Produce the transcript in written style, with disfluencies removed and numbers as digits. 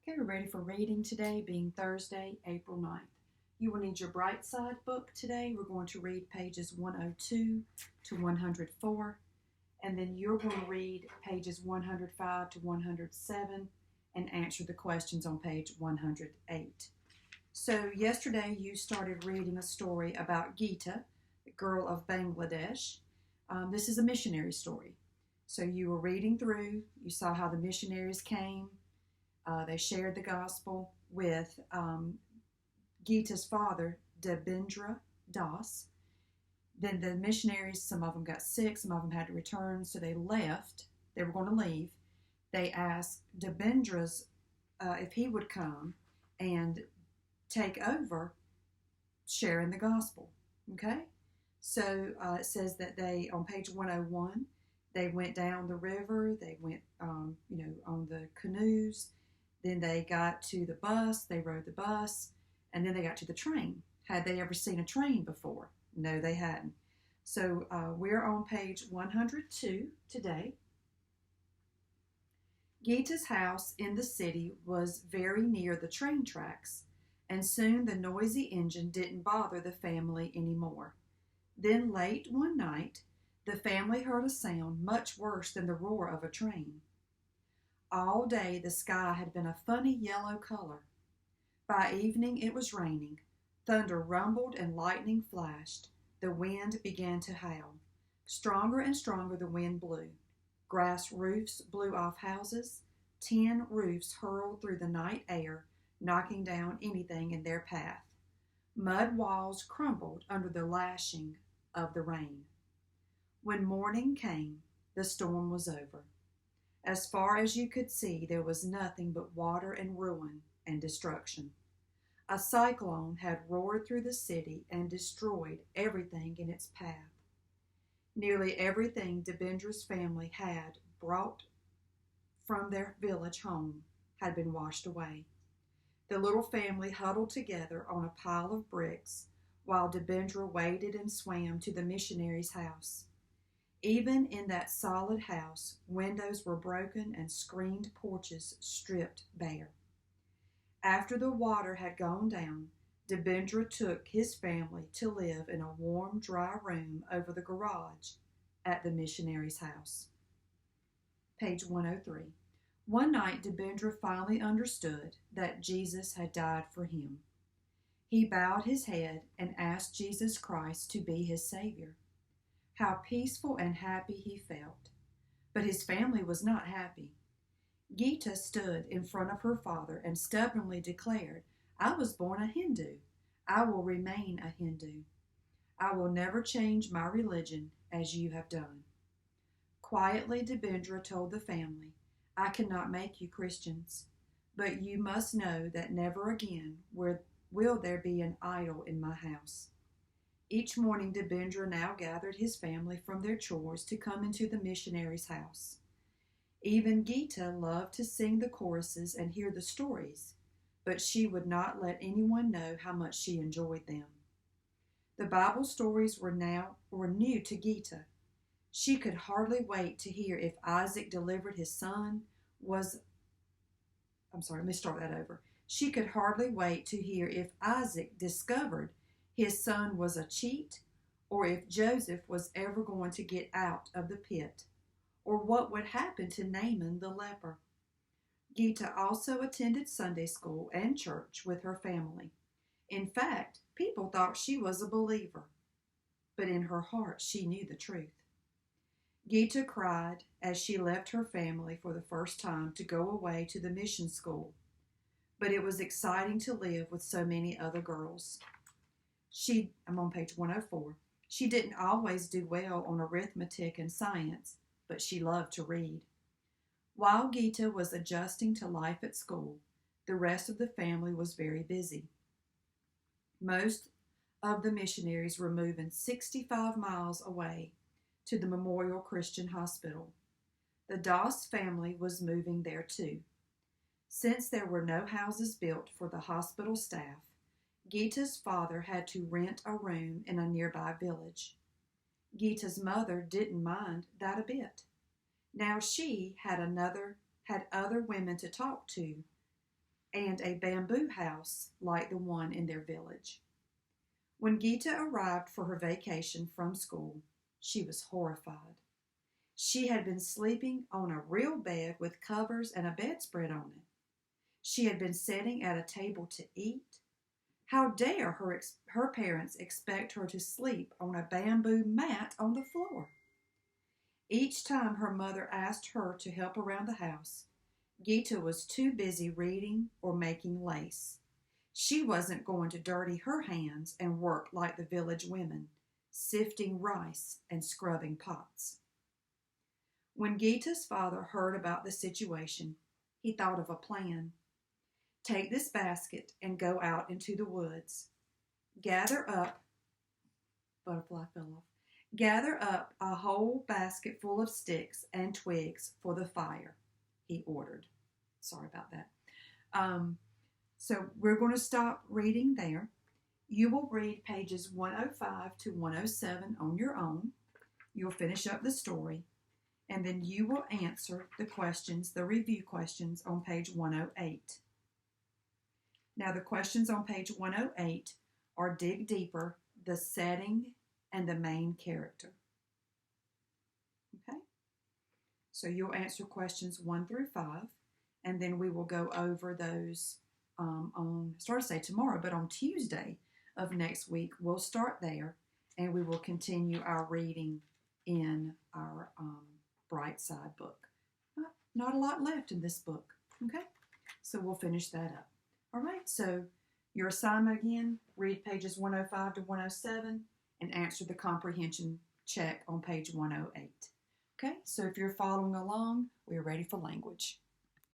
Okay, we're ready for reading today, being Thursday, April 9th. You will need your Bright Side book today. We're going to read pages 102 to 104, and then you're going to read pages 105 to 107 and answer the questions on page 108. So, yesterday you started reading a story about Gita, the girl of Bangladesh. This is a missionary story. So, you were reading through, you saw how the missionaries came. They shared the gospel with Gita's father, Debendra Das. Then the missionaries, some of them got sick, some of them had to return, so they left. They were going to leave. They asked Debendra's if he would come and take over sharing the gospel. Okay? So it says that they, on page 101, they went down the river, they went, on the canoes. Then they got to the bus, they rode the bus, and then they got to the train. Had they ever seen a train before? No, they hadn't. So we're on page 102 today. Gita's house in the city was very near the train tracks, and soon the noisy engine didn't bother the family anymore. Then late one night, the family heard a sound much worse than the roar of a train. All day the sky had been a funny yellow color. By evening it was raining. Thunder rumbled and lightning flashed. The wind began to howl. Stronger and stronger the wind blew. Grass roofs blew off houses. Tin roofs hurled through the night air, knocking down anything in their path. Mud walls crumbled under the lashing of the rain. When morning came, the storm was over. As far as you could see, there was nothing but water and ruin and destruction. A cyclone had roared through the city and destroyed everything in its path. Nearly everything Debendra's family had brought from their village home had been washed away. The little family huddled together on a pile of bricks while Debendra waded and swam to the missionary's house. Even in that solid house, windows were broken and screened porches stripped bare. After the water had gone down, Debendra took his family to live in a warm, dry room over the garage at the missionary's house. Page 103. One night, Debendra finally understood that Jesus had died for him. He bowed his head and asked Jesus Christ to be his Savior. How peaceful and happy he felt. But his family was not happy. Gita stood in front of her father and stubbornly declared, "I was born a Hindu. I will remain a Hindu. I will never change my religion as you have done." Quietly, Debendra told the family, "I cannot make you Christians, but you must know that never again will there be an idol in my house." Each morning, Debendra now gathered his family from their chores to come into the missionary's house. Even Gita loved to sing the choruses and hear the stories, but she would not let anyone know how much she enjoyed them. The Bible stories were new to Gita. She could hardly wait to hear if Isaac delivered his son She could hardly wait to hear if Isaac discovered his son was a cheat, or if Joseph was ever going to get out of the pit, or what would happen to Naaman the leper. Gita also attended Sunday school and church with her family. In fact, people thought she was a believer, but in her heart she knew the truth. Gita cried as she left her family for the first time to go away to the mission school, but it was exciting to live with so many other girls. I'm on page 104. She didn't always do well on arithmetic and science, but she loved to read. While Gita was adjusting to life at school, the rest of the family was very busy. Most of the missionaries were moving 65 miles away to the Memorial Christian Hospital. The Das family was moving there too. Since there were no houses built for the hospital staff, Gita's father had to rent a room in a nearby village. Gita's mother didn't mind that a bit. Now she had other women to talk to and a bamboo house like the one in their village. When Gita arrived for her vacation from school, she was horrified. She had been sleeping on a real bed with covers and a bedspread on it. She had been sitting at a table to eat. How dare her parents expect her to sleep on a bamboo mat on the floor? Each time her mother asked her to help around the house, Gita was too busy reading or making lace. She wasn't going to dirty her hands and work like the village women, sifting rice and scrubbing pots. When Gita's father heard about the situation, he thought of a plan. Take this basket and go out into the woods. Gather up, butterfly fell off. Gather up a whole basket full of sticks and twigs for the fire, he ordered. Sorry about that. So we're going to stop reading there. You will read pages 105 to 107 on your own. You'll finish up the story, and then you will answer the questions, the review questions on page 108. Now the questions on page 108 are dig deeper, the setting, and the main character. Okay? So you'll answer questions 1 through 5, and then we will go over those tomorrow, but on Tuesday of next week, we'll start there, and we will continue our reading in our Bright Side book. Not a lot left in this book, okay? So we'll finish that up. All right, so your assignment again, read pages 105 to 107 and answer the comprehension check on page 108. Okay, so if you're following along, we're ready for language.